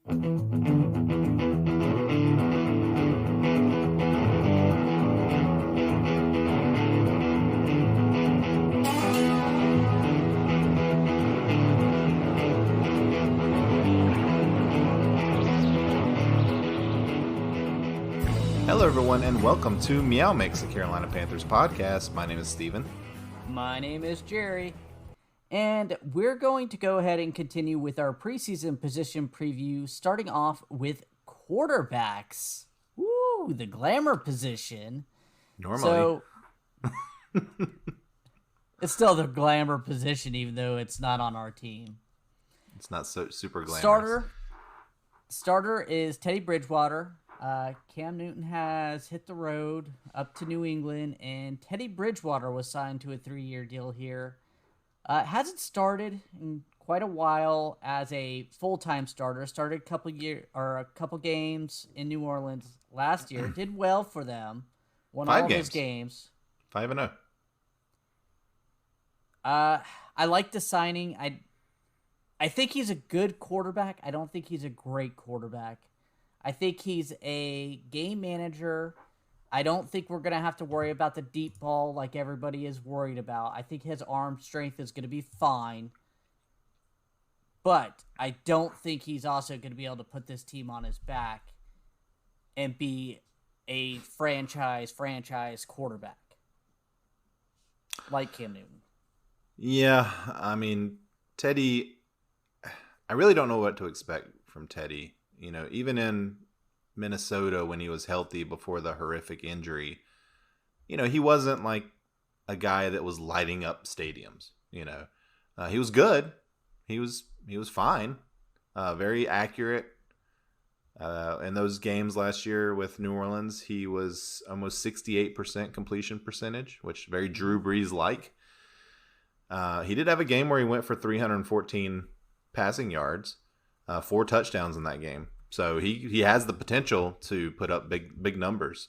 Hello, everyone, and welcome to MeowMix, the Carolina Panthers podcast. My name is Steven. My name is Jerry. And we're going to go ahead and continue with our preseason position preview, starting off with quarterbacks. Woo, the glamour position. Normally. So, it's still the glamour position, even though it's not on our team. It's not so super glamorous. Starter is Teddy Bridgewater. Cam Newton has hit the road up to New England, and Teddy Bridgewater was signed to a 3-year deal here. Hasn't started in quite a while as a full-time starter. Started a couple games in New Orleans last year. Did well for them. Won all of his games. 5-0. I like the signing. I think he's a good quarterback. I don't think he's a great quarterback. I think he's a game manager. I don't think we're going to have to worry about the deep ball like everybody is worried about. I think his arm strength is going to be fine. But I don't think he's also going to be able to put this team on his back and be a franchise quarterback like Cam Newton. Yeah, I mean, Teddy, I really don't know what to expect from Teddy. You know, even in Minnesota when he was healthy before the horrific injury, you know, he wasn't like a guy that was lighting up stadiums. You know, he was good. He was fine. Very accurate. In those games last year with New Orleans, he was almost 68% completion percentage, which very Drew Brees-like. He did have a game where he went for 314 passing yards. 4 touchdowns in that game. So he has the potential to put up big numbers.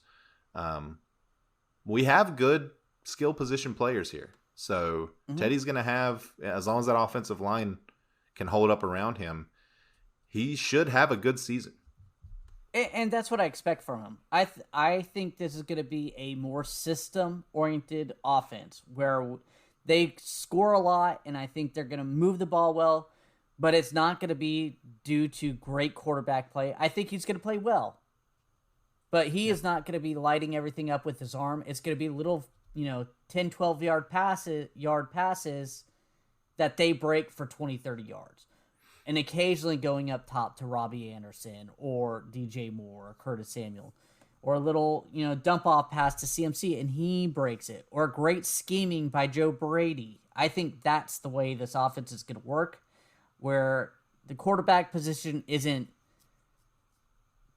We have good skill position players here. So Teddy's going to have, as long as that offensive line can hold up around him, he should have a good season. And that's what I expect from him. I think this is going to be a more system-oriented offense where they score a lot, and I think they're going to move the ball well. But it's not going to be due to great quarterback play. I think he's going to play well. But he is not going to be lighting everything up with his arm. It's going to be little, 10, 12-yard passes that they break for 20, 30 yards. And occasionally going up top to Robbie Anderson or DJ Moore or Curtis Samuel. Or a little, dump-off pass to CMC and he breaks it. Or great scheming by Joe Brady. I think that's the way this offense is going to work, where the quarterback position isn't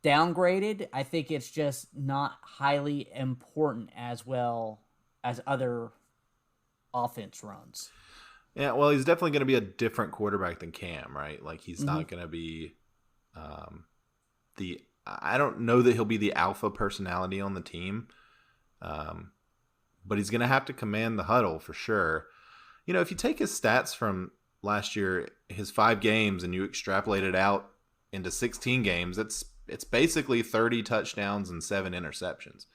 downgraded. I think it's just not highly important as well as other offense runs. Yeah, well, he's definitely going to be a different quarterback than Cam, right? Like, he's not going to be I don't know that he'll be the alpha personality on the team, but he's going to have to command the huddle for sure. You know, if you take his stats from last year, his 5 games, and you extrapolate it out into 16 games, it's basically 30 touchdowns and 7 interceptions.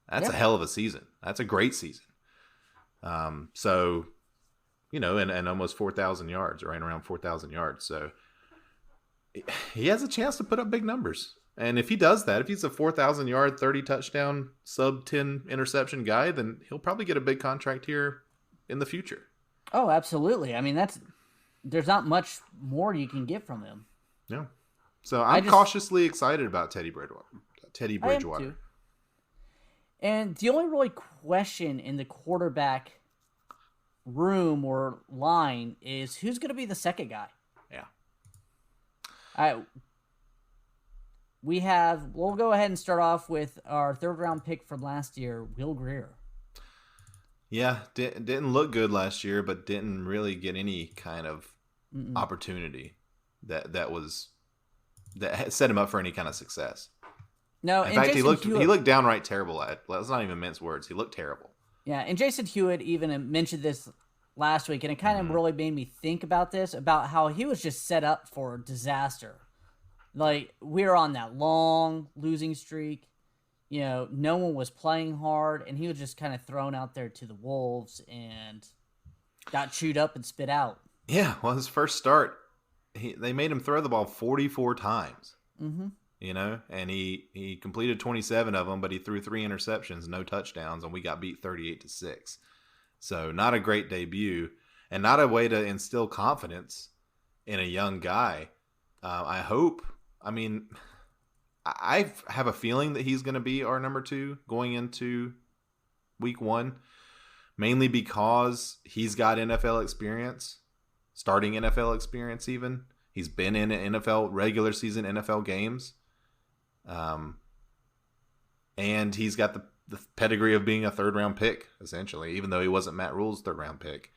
That's a hell of a season. That's a great season. So, and almost 4,000 yards, right around 4,000 yards. So he has a chance to put up big numbers. And if he does that, if he's a 4,000 yard, 30 touchdown, sub 10 interception guy, then he'll probably get a big contract here in the future. Oh, absolutely. I mean, there's not much more you can get from him. Yeah. So I'm cautiously excited about Teddy Bridgewater. I am too. And the only really question in the quarterback room or line is who's going to be the second guy. Yeah. We'll go ahead and start off with our 3rd round pick from last year, Will Grier. Yeah, didn't look good last year, but didn't really get any kind of opportunity that set him up for any kind of success. No, in fact, he looked downright terrible. Let's not even mince words. He looked terrible. Yeah, and Jason Hewitt even mentioned this last week, and it kind of really made me think about this, about how he was just set up for disaster Like, we were on that long losing streak. No one was playing hard, and he was just kind of thrown out there to the wolves and got chewed up and spit out. Yeah, well, his first start, they made him throw the ball 44 times. Mm-hmm. And he completed 27 of them, but he threw 3 interceptions, no touchdowns, and we got beat 38-6. So not a great debut, and not a way to instill confidence in a young guy. I hope. I mean, I have a feeling that he's going to be our number 2 going into week 1, mainly because he's got NFL experience, starting NFL experience even. He's been in NFL regular season NFL games. And he's got the pedigree of being a third-round pick, essentially, even though he wasn't Matt Rule's third-round pick.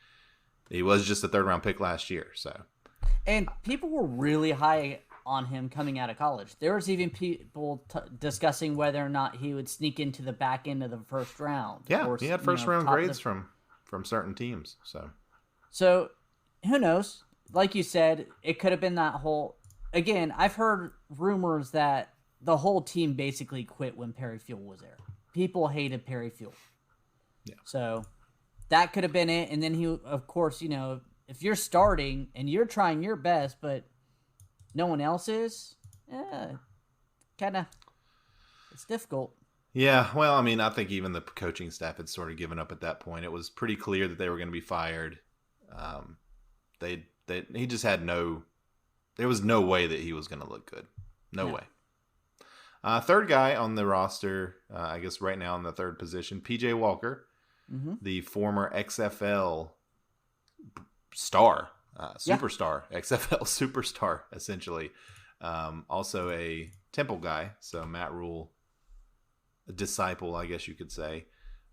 He was just a third-round pick last year. And people were really high on him coming out of college. There was even people discussing whether or not he would sneak into the back end of the first round. Yeah, he had first-round grades from certain teams. So, who knows? Like you said, it could have been that whole... Again, I've heard rumors that the whole team basically quit when Perry Fuel was there. People hated Perry Fuel. Yeah. So that could have been it. And then he, of course, if you're starting and you're trying your best, but no one else is, kind of, it's difficult. Yeah, well, I mean, I think even the coaching staff had sort of given up at that point. It was pretty clear that they were going to be fired. He just had there was no way that he was going to look good. No way. Third guy on the roster, I guess right now in the third position, PJ Walker, the former XFL star, superstar, XFL superstar, essentially. Also a Temple guy, so Matt Rule, a disciple, I guess you could say.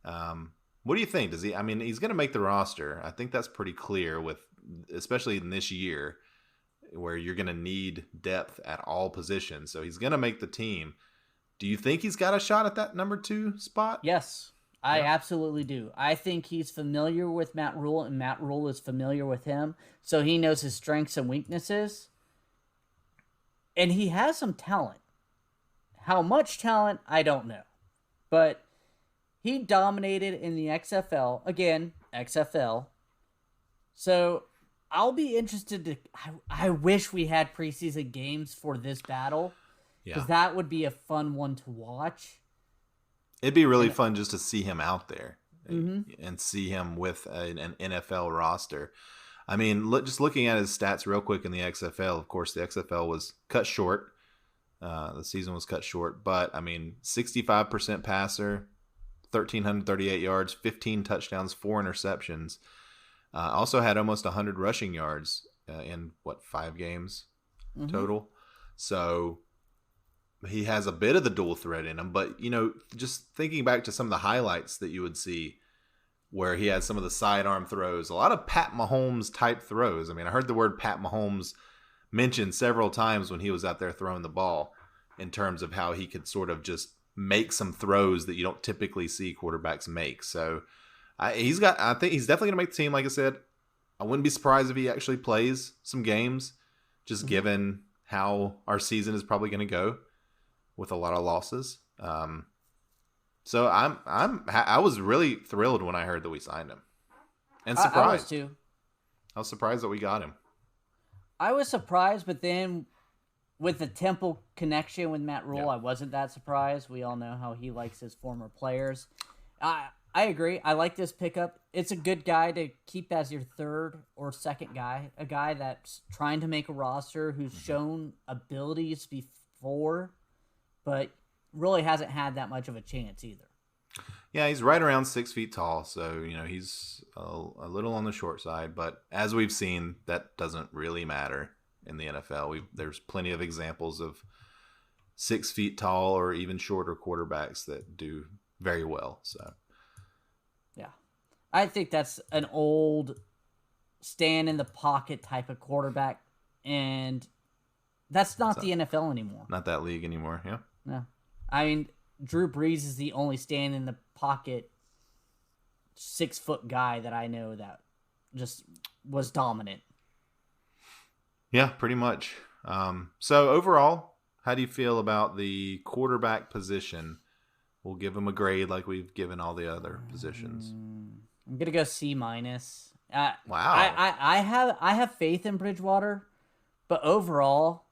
What do you think? He's going to make the roster. I think that's pretty clear, especially in this year, where you're going to need depth at all positions. So he's going to make the team. Do you think he's got a shot at that number 2 spot? Yes, I absolutely do. I think he's familiar with Matt Rule, and Matt Rule is familiar with him. So he knows his strengths and weaknesses. And he has some talent. How much talent, I don't know. But he dominated in the XFL. Again, XFL. So I'll be interested to... I wish we had preseason games for this battle. Because that would be a fun one to watch. It'd be really fun just to see him out there and see him with an NFL roster. I mean, just looking at his stats real quick in the XFL, of course, the XFL was cut short. The season was cut short. But, 65% passer, 1,338 yards, 15 touchdowns, 4 interceptions. Also had almost 100 rushing yards in, 5 games total? So he has a bit of the dual threat in him. But, just thinking back to some of the highlights that you would see where he had some of the sidearm throws, a lot of Pat Mahomes type throws. I heard the word Pat Mahomes mentioned several times when he was out there throwing the ball in terms of how he could sort of just make some throws that you don't typically see quarterbacks make. So I think he's definitely going to make the team. Like I said, I wouldn't be surprised if he actually plays some games, just given how our season is probably going to go with a lot of losses. So I was really thrilled when I heard that we signed him, and surprised. I was too. I was surprised that we got him. I was surprised, but then with the Temple connection with Matt Rule, I wasn't that surprised. We all know how he likes his former players. I agree. I like this pickup. It's a good guy to keep as your third or second guy, a guy that's trying to make a roster, who's shown abilities before, but really hasn't had that much of a chance either. Yeah, he's right around 6 feet tall, so he's a little on the short side. But as we've seen, that doesn't really matter in the NFL. There's plenty of examples of 6 feet tall or even shorter quarterbacks that do very well. So, yeah, I think that's an old stand in the pocket type of quarterback, and that's not the NFL anymore. Not that league anymore. Yeah. No, Drew Brees is the only stand in the pocket 6 foot guy that I know that just was dominant. Yeah, pretty much. So overall, how do you feel about the quarterback position? We'll give him a grade like we've given all the other positions. I'm gonna go C minus. Wow. I have faith in Bridgewater, but overall,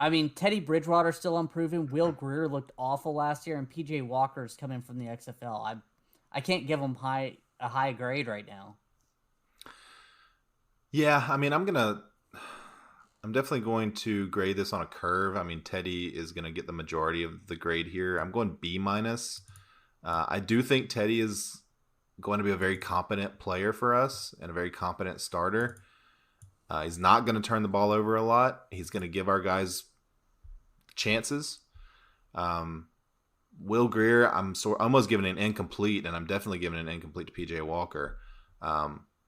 I mean, Teddy Bridgewater's still unproven. Will Grier looked awful last year, and PJ Walker's coming from the XFL. I can't give him a high grade right now. Yeah, I mean, I'm definitely going to grade this on a curve. I mean, Teddy is going to get the majority of the grade here. I'm going B minus. I do think Teddy is going to be a very competent player for us and a very competent starter. He's not going to turn the ball over a lot. He's going to give our guys chances. Will Grier, I'm almost giving an incomplete, and I'm definitely giving an incomplete to PJ Walker.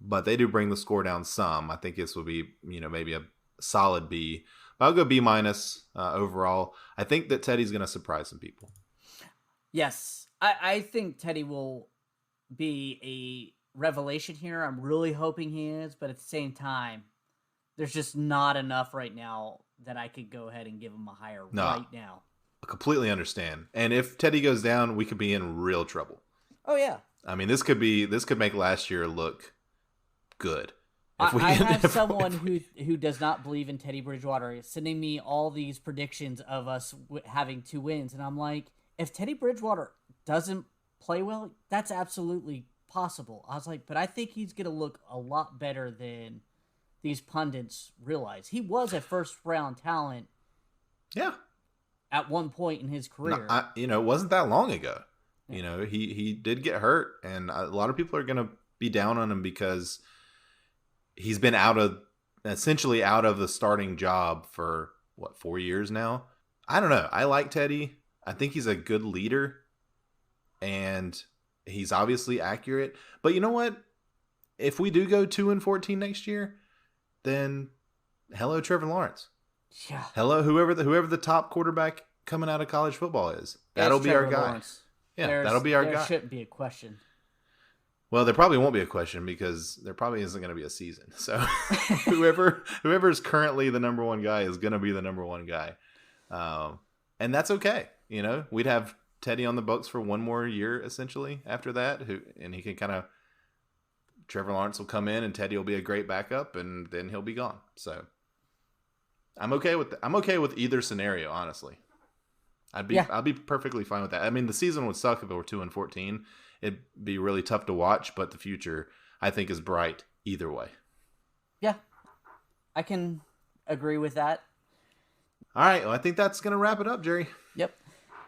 But they do bring the score down some. I think this will be, maybe a solid B. But I'll go B minus overall. I think that Teddy's going to surprise some people. Yes, I think Teddy will be a revelation here. I'm really hoping he is, but at the same time, there's just not enough right now that I could go ahead and give him a higher right now. I completely understand. And if Teddy goes down, we could be in real trouble. Oh yeah. I mean, this could make last year look good. I have someone who does not believe in Teddy Bridgewater sending me all these predictions of us having 2 wins, and I'm like, if Teddy Bridgewater doesn't play well, that's absolutely possible. I was like, but I think he's going to look a lot better than these pundits realize. He was a first-round talent. Yeah. At one point in his career. It wasn't that long ago. Yeah. He did get hurt, and a lot of people are going to be down on him because he's been essentially out of the starting job for 4 years now. I don't know. I like Teddy. I think he's a good leader, and he's obviously accurate. But you know what? If we do go 2-14 next year, then hello, Trevor Lawrence. Yeah. Hello, whoever the top quarterback coming out of college football is. That'll be our guy. Lawrence. Yeah, that'll be our guy. There shouldn't be a question. Well, there probably won't be a question because there probably isn't going to be a season. So whoever's currently the number one guy is going to be the number one guy. And that's okay. We'd have Teddy on the books for one more year, essentially, after that. And he can Trevor Lawrence will come in and Teddy will be a great backup, and then he'll be gone. So I'm okay with either scenario, honestly. I'd be perfectly fine with that. I mean, the season would suck if it were 2-14. It'd be really tough to watch, but the future, I think, is bright either way. Yeah, I can agree with that. All right, well, I think that's going to wrap it up, Jerry. Yep.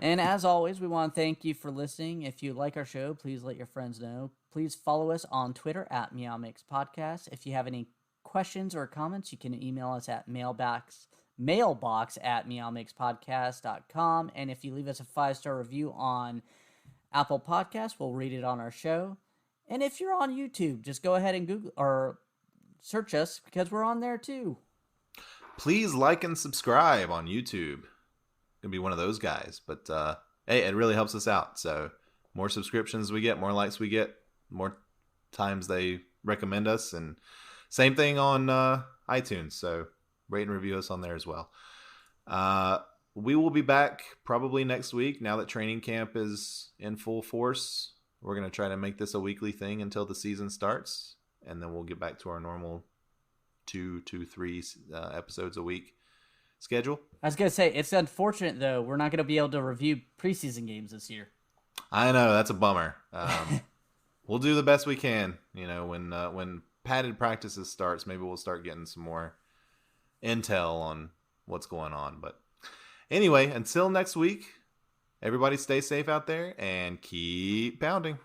And as always, we want to thank you for listening. If you like our show, please let your friends know. Please follow us on Twitter at MeowMix Podcast. If you have any questions or comments, you can email us at mailbox at meowmixpodcast.com. And if you leave us a 5-star review on Apple Podcasts, we'll read it on our show. And if you're on YouTube, just go ahead and Google or search us because we're on there too. Please like and subscribe on YouTube. Gonna be one of those guys, but hey, it really helps us out. So more subscriptions we get, more likes we get, more times they recommend us, and same thing on iTunes. So rate and review us on there as well. We will be back probably next week now that training camp is in full force. We're going to try to make this a weekly thing until the season starts, and then we'll get back to our normal 2-3 episodes a week schedule. I was going to say, it's unfortunate, though. We're not going to be able to review preseason games this year. I know. That's a bummer. We'll do the best we can. When padded practices starts, maybe we'll start getting some more intel on what's going on. But anyway, until next week, everybody stay safe out there and keep pounding.